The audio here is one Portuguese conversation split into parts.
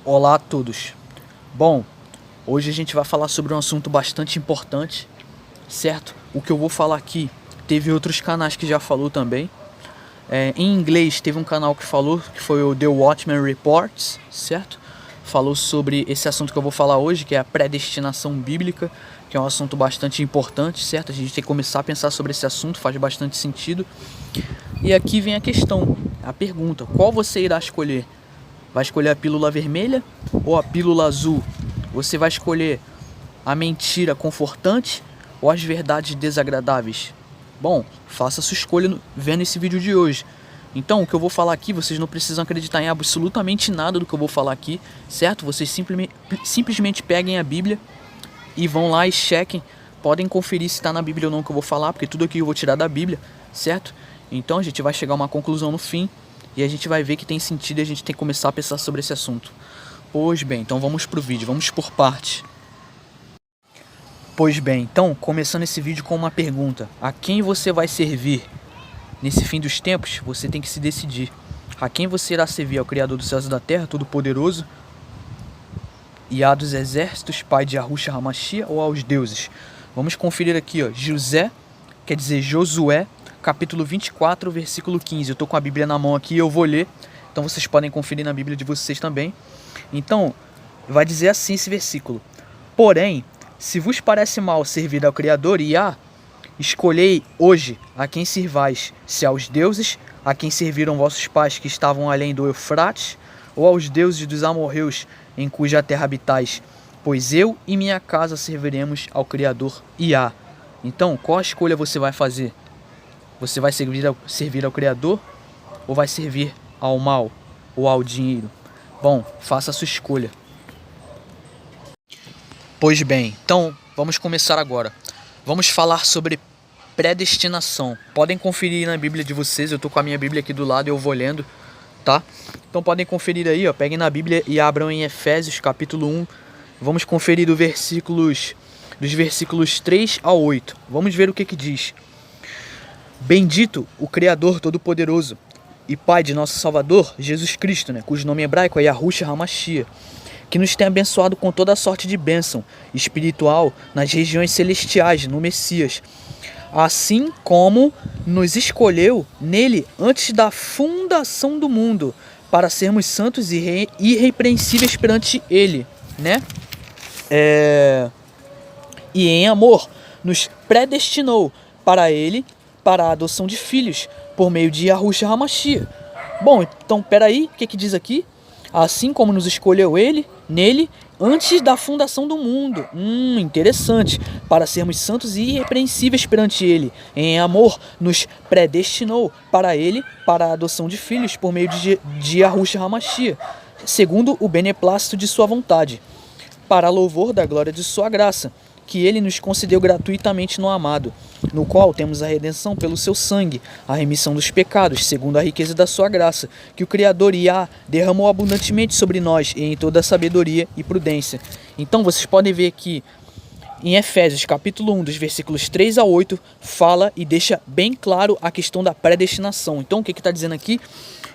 Olá a todos. Bom, hoje a gente vai falar sobre um assunto bastante importante, certo? O que eu vou falar aqui, teve outros canais que já falou também. Em inglês teve um canal que falou, que foi o The Watchman Reports, certo? Falou sobre esse assunto que eu vou falar hoje, que é a predestinação bíblica, que é um assunto bastante importante, certo? A gente tem que começar a pensar sobre esse assunto, faz bastante sentido. E aqui vem a questão, a pergunta: qual você irá escolher? Vai escolher a pílula vermelha ou a pílula azul? Você vai escolher a mentira confortante ou as verdades desagradáveis? Bom, faça a sua escolha vendo esse vídeo de hoje. Então, o que eu vou falar aqui, vocês não precisam acreditar em absolutamente nada do que eu vou falar aqui, certo? Vocês simplesmente peguem a Bíblia e vão lá e chequem. Podem conferir se está na Bíblia ou não que eu vou falar, porque tudo aqui eu vou tirar da Bíblia, certo? Então a gente vai chegar a uma conclusão no fim e a gente vai ver que tem sentido e a gente tem que começar a pensar sobre esse assunto. Pois bem, então vamos pro vídeo, vamos por parte. Pois bem, então, começando esse vídeo com uma pergunta: a quem você vai servir? Nesse fim dos tempos, você tem que se decidir. A quem você irá servir? Ao Criador dos céus e da terra, Todo-Poderoso, Yahvé dos exércitos, Pai de Yahushua HaMashiach, ou aos deuses? Vamos conferir aqui, ó, Josué, capítulo 24, versículo 15. Eu tô com a Bíblia na mão aqui, eu vou ler. Então vocês podem conferir na Bíblia de vocês também. Então, vai dizer assim esse versículo: porém, se vos parece mal servir ao Criador Yah, escolhei hoje a quem sirvais, se aos deuses a quem serviram vossos pais que estavam além do Eufrates, ou aos deuses dos amorreus em cuja terra habitais, pois eu e minha casa serviremos ao Criador Yah. Então, qual a escolha você vai fazer? Você vai servir ao Criador ou vai servir ao mal ou ao dinheiro? Bom, faça a sua escolha. Pois bem, então vamos começar agora. Vamos falar sobre predestinação. Podem conferir na Bíblia de vocês, eu tô com a minha Bíblia aqui do lado e eu vou lendo, tá? Então podem conferir aí, ó, peguem na Bíblia e abram em Efésios capítulo 1. Vamos conferir dos versículos 3 a 8. Vamos ver o que diz. Bendito o Criador Todo-Poderoso e Pai de nosso Salvador, Jesus Cristo, né, cujo nome hebraico é Yahushua HaMashiach, que nos tem abençoado com toda a sorte de bênção espiritual nas regiões celestiais, no Messias, assim como nos escolheu nele antes da fundação do mundo, para sermos santos e irrepreensíveis perante ele, né? E em amor nos predestinou para ele, para a adoção de filhos, por meio de Yahushua HaMashiach. Bom, então peraí, o que diz aqui? Assim como nos escolheu ele, nele, antes da fundação do mundo. Interessante. Para sermos santos e irrepreensíveis perante ele. Em amor, nos predestinou para ele, para a adoção de filhos, por meio de Yahushua HaMashiach, segundo o beneplácito de sua vontade, para louvor da glória de sua graça, que ele nos concedeu gratuitamente no amado, no qual temos a redenção pelo seu sangue, a remissão dos pecados, segundo a riqueza da sua graça, que o Criador Yah derramou abundantemente sobre nós e em toda a sabedoria e prudência. Então vocês podem ver que em Efésios capítulo 1, dos versículos 3 a 8, fala e deixa bem claro a questão da predestinação. Então o que está dizendo aqui?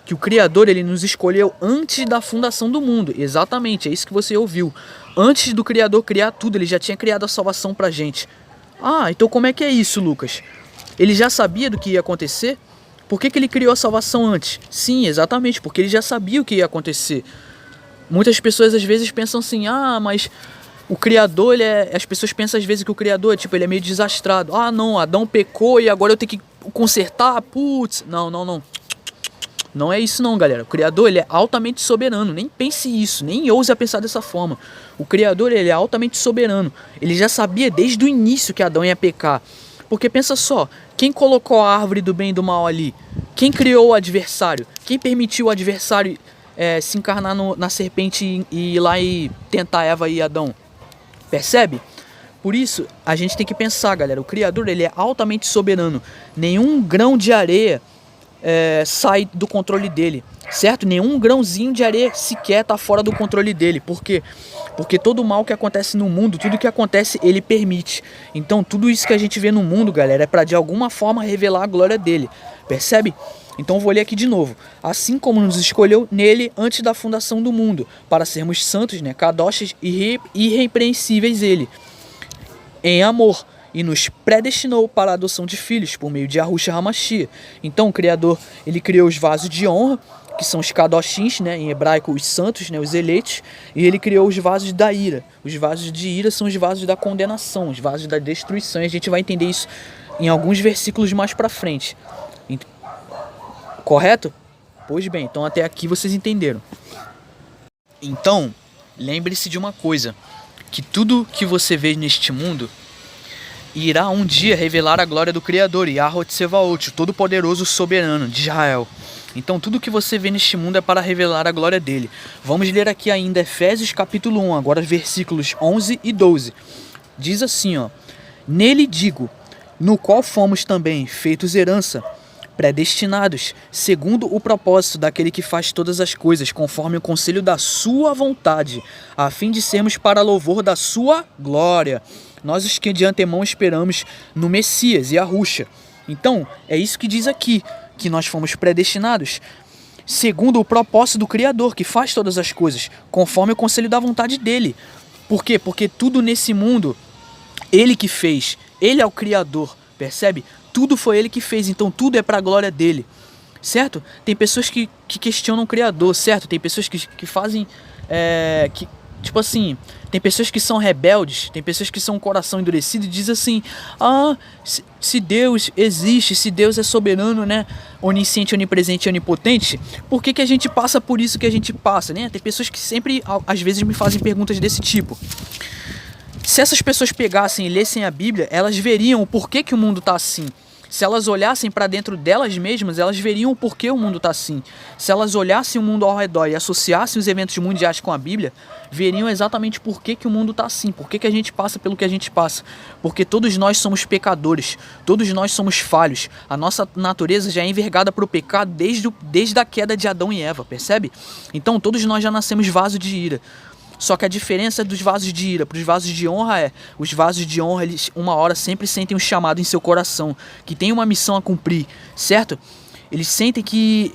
Que o Criador ele nos escolheu antes da fundação do mundo. Exatamente, é isso que você ouviu. Antes do Criador criar tudo, ele já tinha criado a salvação pra gente. Ah, então como é que é isso, Lucas? Ele já sabia do que ia acontecer? Por que ele criou a salvação antes? Sim, exatamente, porque ele já sabia o que ia acontecer. Muitas pessoas às vezes pensam assim: ah, mas o Criador, as pessoas pensam às vezes que o Criador ele é meio desastrado. Ah, não, Adão pecou e agora eu tenho que consertar, putz. Não. Não é isso não, galera. O Criador ele é altamente soberano. Nem pense isso, nem ouse a pensar dessa forma. O Criador ele é altamente soberano. Ele já sabia desde o início que Adão ia pecar. Porque pensa só, quem colocou a árvore do bem e do mal ali? Quem criou o adversário? Quem permitiu o adversário se encarnar na serpente e ir lá e tentar Eva e Adão? Percebe? Por isso, a gente tem que pensar, galera. O Criador ele é altamente soberano. Nenhum grão de areia sai do controle dele. certo? Nenhum grãozinho de areia sequer está fora do controle dele. Por quê? Porque todo o mal que acontece no mundo, tudo que acontece, ele permite. Então tudo isso que a gente vê no mundo, galera, é para de alguma forma revelar a glória dele. Percebe? Então vou ler aqui de novo. Assim como nos escolheu nele antes da fundação do mundo, para sermos santos, né, kadoshis e irrepreensíveis ele, em amor, e nos predestinou para a adoção de filhos por meio de Yahushua HaMashiach. Então o Criador, ele criou os vasos de honra, que são os kadoshins, né, em hebraico os santos, né, os eleitos, e ele criou os vasos da ira. Os vasos de ira são os vasos da condenação, os vasos da destruição, e a gente vai entender isso em alguns versículos mais para frente. Correto? Pois bem, então até aqui vocês entenderam. Então, lembre-se de uma coisa, que tudo que você vê neste mundo irá um dia revelar a glória do Criador, Yahweh Tsevaot, o Todo-Poderoso Soberano de Israel. Então tudo que você vê neste mundo é para revelar a glória dele. Vamos ler aqui ainda Efésios capítulo 1, agora versículos 11 e 12. Diz assim, ó: Nele digo, no qual fomos também feitos herança, predestinados, segundo o propósito daquele que faz todas as coisas, conforme o conselho da sua vontade, a fim de sermos para louvor da sua glória. Nós os que de antemão esperamos no Messias, Yahushua. Então, é isso que diz aqui, que nós fomos predestinados, segundo o propósito do Criador, que faz todas as coisas, conforme o conselho da vontade dele. Por quê? Porque tudo nesse mundo, ele que fez, ele é o Criador, percebe? Tudo foi ele que fez, então tudo é para a glória dele, certo? Tem pessoas que questionam o Criador, certo? Tem pessoas que fazem, tipo assim, tem pessoas que são rebeldes, tem pessoas que são um coração endurecido e dizem assim: se Deus existe, se Deus é soberano, né, onisciente, onipresente e onipotente, por que a gente passa por isso que a gente passa, né? Tem pessoas que sempre, às vezes, me fazem perguntas desse tipo. Se essas pessoas pegassem e lessem a Bíblia, elas veriam o porquê que o mundo está assim. Se elas olhassem para dentro delas mesmas, elas veriam o porquê o mundo está assim. Se elas olhassem o mundo ao redor e associassem os eventos mundiais com a Bíblia, veriam exatamente por que o mundo está assim, por que a gente passa pelo que a gente passa. Porque todos nós somos pecadores, todos nós somos falhos. A nossa natureza já é envergada para o pecado desde a queda de Adão e Eva, percebe? Então todos nós já nascemos vaso de ira. Só que a diferença dos vasos de ira para os vasos de honra é: os vasos de honra, eles uma hora sempre sentem um chamado em seu coração, que tem uma missão a cumprir, certo? Eles sentem que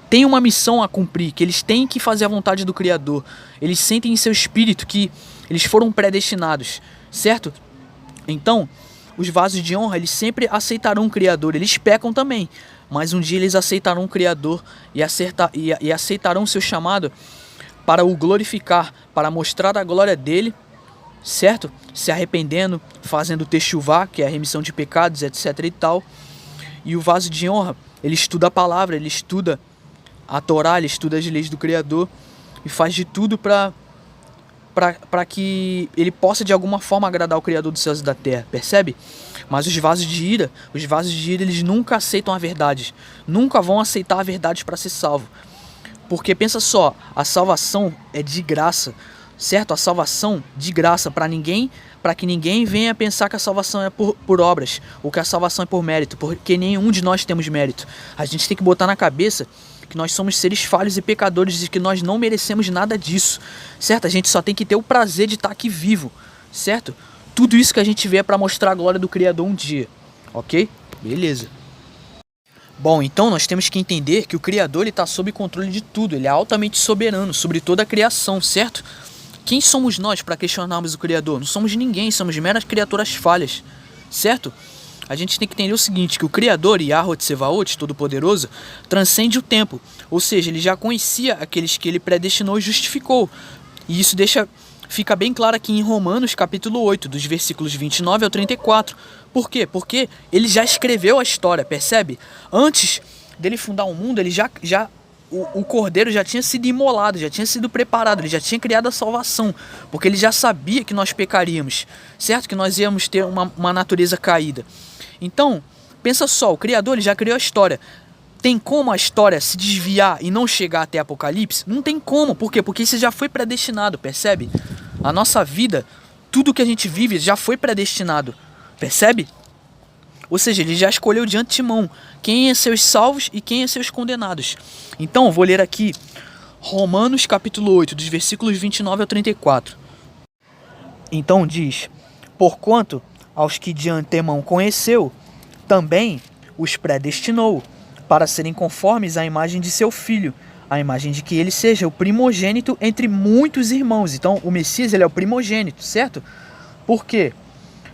tem uma missão a cumprir, que eles têm que fazer a vontade do Criador. Eles sentem em seu espírito que eles foram predestinados, certo? Então, os vasos de honra, eles sempre aceitarão o Criador. Eles pecam também, mas um dia eles aceitarão o Criador e aceitarão o seu chamado para o glorificar, para mostrar a glória dele, certo? Se arrependendo, fazendo techuvá, que é a remissão de pecados, etc e tal. E o vaso de honra, ele estuda a palavra, ele estuda a Torá, ele estuda as leis do Criador e faz de tudo para que ele possa de alguma forma agradar o Criador dos céus e da terra, percebe? Mas os vasos de ira, eles nunca aceitam a verdade, nunca vão aceitar a verdade para ser salvo. Porque pensa só, a salvação é de graça, certo? A salvação de graça para que ninguém venha pensar que a salvação é por obras, ou que a salvação é por mérito, porque nenhum de nós temos mérito. A gente tem que botar na cabeça que nós somos seres falhos e pecadores e que nós não merecemos nada disso, certo? A gente só tem que ter o prazer de estar aqui vivo, certo? Tudo isso que a gente vê é para mostrar a glória do Criador um dia, ok? Beleza. Bom, então nós temos que entender que o Criador está sob controle de tudo, ele é altamente soberano sobre toda a criação, certo? Quem somos nós para questionarmos o Criador? Não somos ninguém, somos meras criaturas falhas, certo? A gente tem que entender o seguinte, que o Criador, Yahweh Tsevaot, Todo-Poderoso, transcende o tempo, ou seja, ele já conhecia aqueles que ele predestinou e justificou. E isso fica bem claro aqui em Romanos capítulo 8, dos versículos 29 ao 34. Por quê? Porque ele já escreveu a história, percebe? Antes dele fundar o mundo, o cordeiro já tinha sido imolado, já tinha sido preparado, ele já tinha criado a salvação, porque ele já sabia que nós pecaríamos, certo? Que nós íamos ter uma natureza caída. Então, pensa só, o Criador ele já criou a história. Tem como a história se desviar e não chegar até Apocalipse? Não tem como. Por quê? Porque isso já foi predestinado, percebe? A nossa vida, tudo que a gente vive já foi predestinado, percebe? Ou seja, ele já escolheu de antemão quem é seus salvos e quem é seus condenados. Então, vou ler aqui Romanos capítulo 8, dos versículos 29 ao 34. Então diz: porquanto aos que de antemão conheceu, também os predestinou, para serem conformes à imagem de seu Filho, a imagem de que ele seja o primogênito entre muitos irmãos. Então, o Messias, ele é o primogênito, certo? Por quê?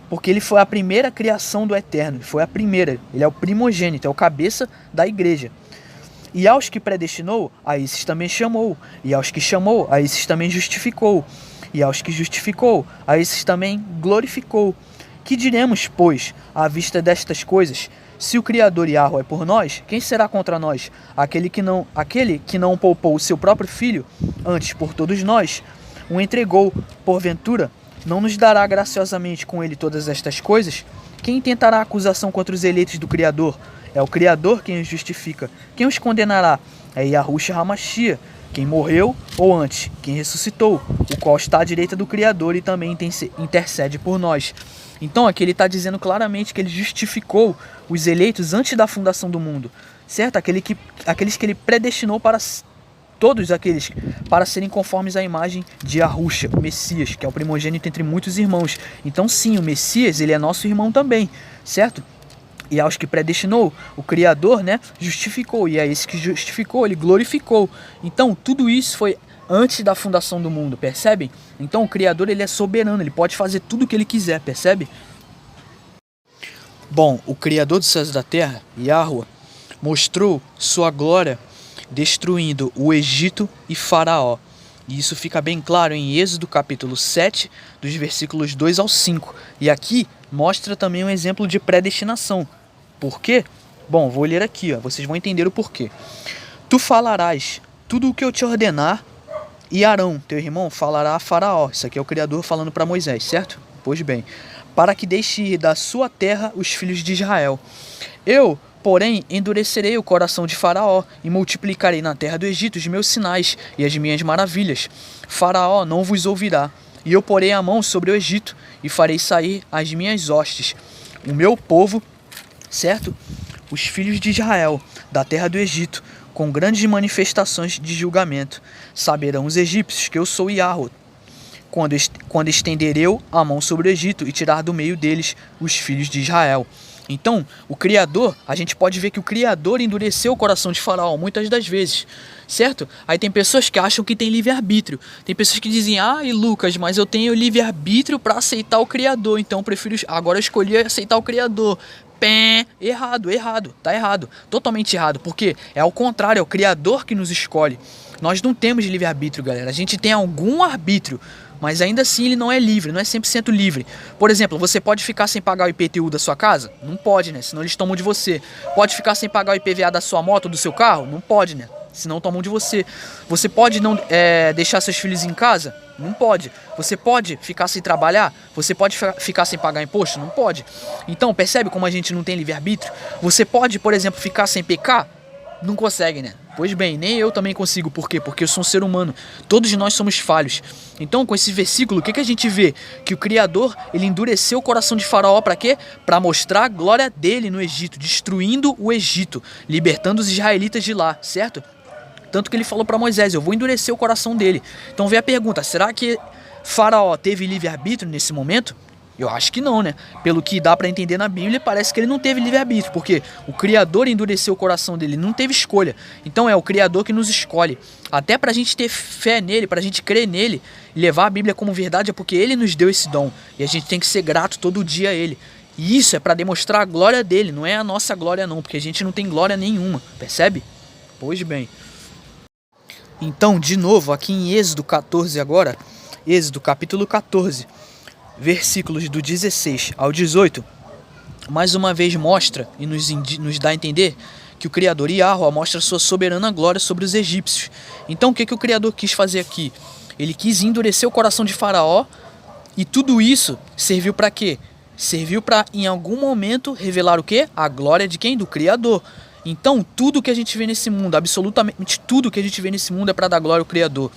Porque ele foi a primeira criação do Eterno, foi a primeira, ele é o primogênito, é o cabeça da igreja. E aos que predestinou, a esses também chamou, e aos que chamou, a esses também justificou, e aos que justificou, a esses também glorificou. Que diremos, pois, à vista destas coisas? Se o Criador Yahweh é por nós, quem será contra nós? Aquele que não poupou o seu próprio filho, antes por todos nós, o entregou, porventura, não nos dará graciosamente com ele todas estas coisas? Quem tentará acusação contra os eleitos do Criador? É o Criador quem os justifica. Quem os condenará? É Yahushua HaMashiach, quem morreu, ou antes, quem ressuscitou, o qual está à direita do Criador e também intercede por nós. Então aqui ele está dizendo claramente que ele justificou os eleitos antes da fundação do mundo, certo? Aqueles que ele predestinou para todos aqueles para serem conformes à imagem de Yahushua, o Messias, que é o primogênito entre muitos irmãos. Então sim, o Messias, ele é nosso irmão também, certo? E aos que predestinou, o Criador, né, justificou. E a esse que justificou, ele glorificou. Então tudo isso foi antes da fundação do mundo, percebem? Então o Criador, ele é soberano, ele pode fazer tudo o que ele quiser, percebe? Bom, o Criador dos céus e da terra, Yahuwah, mostrou sua glória destruindo o Egito e Faraó. E isso fica bem claro em Êxodo capítulo 7, dos versículos 2 ao 5. E aqui mostra também um exemplo de predestinação. Por quê? Bom, vou ler aqui, ó, vocês vão entender o porquê. Tu falarás tudo o que eu te ordenar, e Arão, teu irmão, falará a Faraó. Isso aqui é o Criador falando para Moisés, certo? Pois bem, para que deixe ir da sua terra os filhos de Israel. Eu, porém, endurecerei o coração de Faraó e multiplicarei na terra do Egito os meus sinais e as minhas maravilhas. Faraó não vos ouvirá, e eu porei a mão sobre o Egito e farei sair as minhas hostes, o meu povo, certo? Os filhos de Israel, da terra do Egito, com grandes manifestações de julgamento. Saberão os egípcios que eu sou Yahuwah, quando estender eu a mão sobre o Egito e tirar do meio deles os filhos de Israel. Então, o Criador, a gente pode ver que o Criador endureceu o coração de Faraó muitas das vezes, certo? Aí tem pessoas que acham que tem livre-arbítrio. Tem pessoas que dizem, e Lucas, mas eu tenho livre-arbítrio para aceitar o Criador, então eu prefiro, agora eu escolhi aceitar o Criador. Errado, tá errado, totalmente errado, porque é ao contrário, é o Criador que nos escolhe. Nós não temos livre-arbítrio, galera, a gente tem algum arbítrio, mas ainda assim ele não é livre, não é 100% livre. Por exemplo, você pode ficar sem pagar o IPTU da sua casa? Não pode, né? Senão eles tomam de você. Pode ficar sem pagar o IPVA da sua moto, do seu carro? Não pode, né? Senão tomam de você. Você pode não deixar seus filhos em casa? Não pode. Você pode ficar sem trabalhar? Você pode ficar sem pagar imposto? Não pode. Então, percebe como a gente não tem livre-arbítrio? Você pode, por exemplo, ficar sem pecar? Não consegue, né? Pois bem, nem eu também consigo. Por quê? Porque eu sou um ser humano. Todos nós somos falhos. Então, com esse versículo, o que a gente vê? Que o Criador, ele endureceu o coração de Faraó para quê? Para mostrar a glória dele no Egito, destruindo o Egito, libertando os israelitas de lá, certo? Tanto que ele falou para Moisés, eu vou endurecer o coração dele. Então vem a pergunta, será que Faraó teve livre-arbítrio nesse momento? Eu acho que não, né? Pelo que dá para entender na Bíblia, parece que ele não teve livre-arbítrio, porque o Criador endureceu o coração dele, não teve escolha. Então é o Criador que nos escolhe. Até pra gente ter fé nele, pra gente crer nele, e levar a Bíblia como verdade, é porque ele nos deu esse dom. E a gente tem que ser grato todo dia a ele. E isso é para demonstrar a glória dele, não é a nossa glória não, porque a gente não tem glória nenhuma, percebe? Pois bem. Então, de novo, aqui em Êxodo 14 agora, Êxodo capítulo 14, versículos do 16 ao 18, mais uma vez mostra e nos dá a entender que o Criador Yahuwah mostra sua soberana glória sobre os egípcios. Então o que o Criador quis fazer aqui? Ele quis endurecer o coração de Faraó, e tudo isso serviu para quê? Serviu para, em algum momento, revelar o quê? A glória de quem? Do Criador. Então tudo que a gente vê nesse mundo, absolutamente tudo que a gente vê nesse mundo é para dar glória ao Criador.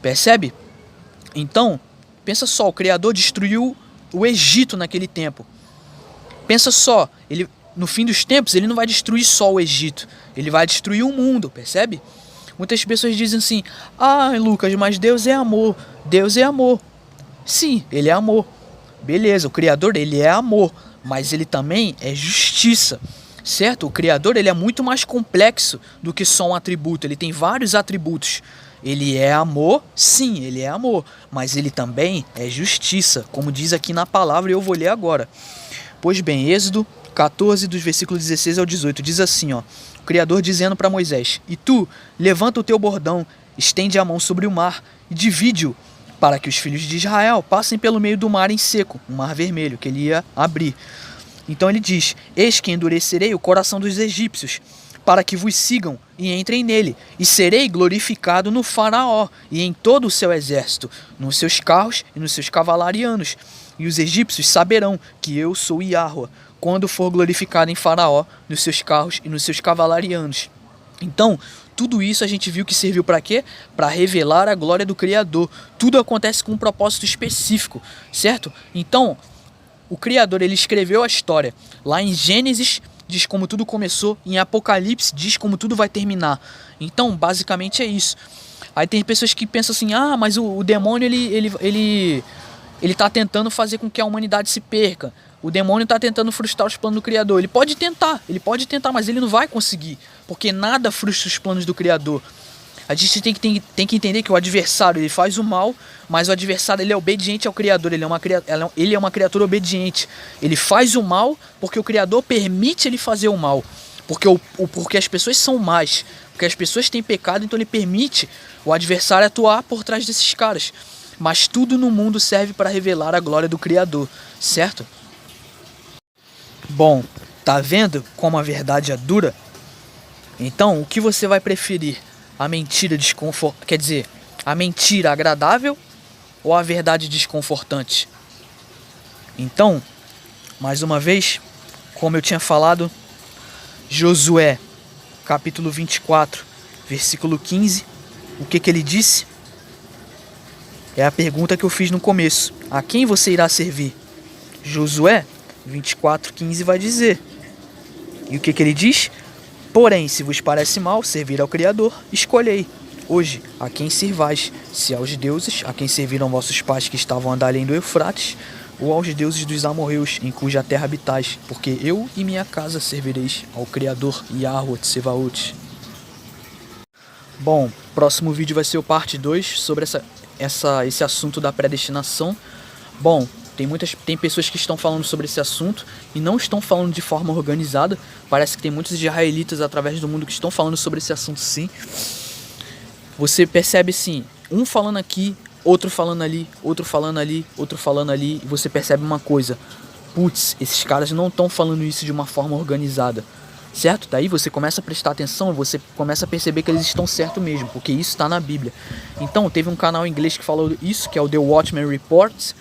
Percebe? Então, pensa só, o Criador destruiu o Egito naquele tempo. pensa só, ele no fim dos tempos ele não vai destruir só o Egito, ele vai destruir o mundo, percebe? Muitas pessoas dizem assim: ah, Lucas, mas Deus é amor. Deus é amor. Sim, ele é amor. Beleza, o Criador, ele é amor, mas ele também é justiça, certo? O Criador, ele é muito mais complexo do que só um atributo, ele tem vários atributos. Ele é amor, sim, ele é amor, mas ele também é justiça, como diz aqui na palavra, e eu vou ler agora. Pois bem, Êxodo 14, dos versículos 16 ao 18, diz assim, ó: o Criador dizendo para Moisés: e tu, levanta o teu bordão, estende a mão sobre o mar e divide-o, para que os filhos de Israel passem pelo meio do mar em seco, um mar vermelho, que ele ia abrir. Então ele diz: eis que endurecerei o coração dos egípcios, para que vos sigam e entrem nele, e serei glorificado no faraó e em todo o seu exército, nos seus carros e nos seus cavalarianos. E os egípcios saberão que eu sou Iahua, quando for glorificado em faraó, nos seus carros e nos seus cavalarianos. Então, tudo isso a gente viu que serviu para quê? Para revelar a glória do Criador. Tudo acontece com um propósito específico, certo? Então, o Criador, ele escreveu a história. Lá em Gênesis diz como tudo começou, em Apocalipse diz como tudo vai terminar. Então, basicamente é isso. Aí tem pessoas que pensam assim: ah, mas o demônio ele tá tentando fazer com que a humanidade se perca. O demônio está tentando frustrar os planos do Criador. Ele pode tentar, mas ele não vai conseguir, porque nada frustra os planos do Criador. A gente tem que entender que o adversário, ele faz o mal, mas o adversário, ele é obediente ao Criador, ele é uma criatura obediente. Ele faz o mal porque o Criador permite ele fazer o mal, porque as pessoas são más, porque as pessoas têm pecado, então ele permite o adversário atuar por trás desses caras. Mas tudo no mundo serve para revelar a glória do Criador, certo? Bom, tá vendo como a verdade é dura? Então, o que você vai preferir? A mentira a mentira agradável ou a verdade desconfortante? Então, mais uma vez, como eu tinha falado, Josué, capítulo 24, versículo 15, o que ele disse? É a pergunta que eu fiz no começo: a quem você irá servir? Josué 24:15 vai dizer. E o que ele diz? Porém, se vos parece mal servir ao Criador, escolhei hoje a quem sirvais, se aos deuses a quem serviram vossos pais que estavam andando além do Eufrates, ou aos deuses dos amorreus, em cuja terra habitais, porque eu e minha casa servireis ao Criador Yahweh Tsevaot. Bom, próximo vídeo vai ser o parte 2 sobre esse assunto da predestinação. Bom, tem pessoas que estão falando sobre esse assunto e não estão falando de forma organizada. Parece que tem muitos israelitas através do mundo que estão falando sobre esse assunto, sim. Você percebe, sim, um falando aqui, outro falando ali, outro falando ali, outro falando ali, e você percebe uma coisa: putz, esses caras não estão falando isso de uma forma organizada, certo? Daí você começa a prestar atenção, você começa a perceber que eles estão certo mesmo, porque isso está na Bíblia. Então, teve um canal em inglês que falou isso, que é o The Watchman Reports.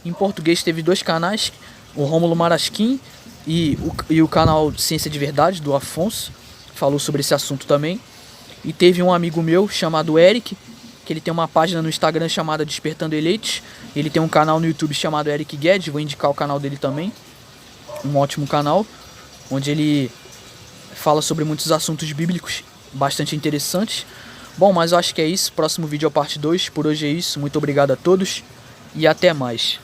Em português teve 2 canais, o Rômulo Marasquim e o canal Ciência de Verdade, do Afonso, falou sobre esse assunto também. E teve um amigo meu chamado Eric, que ele tem uma página no Instagram chamada Despertando Eleitos. Ele tem um canal no YouTube chamado Eric Guedes, vou indicar o canal dele também. Um ótimo canal, onde ele fala sobre muitos assuntos bíblicos bastante interessantes. Bom, mas eu acho que é isso. Próximo vídeo é a parte 2. Por hoje é isso. Muito obrigado a todos e até mais.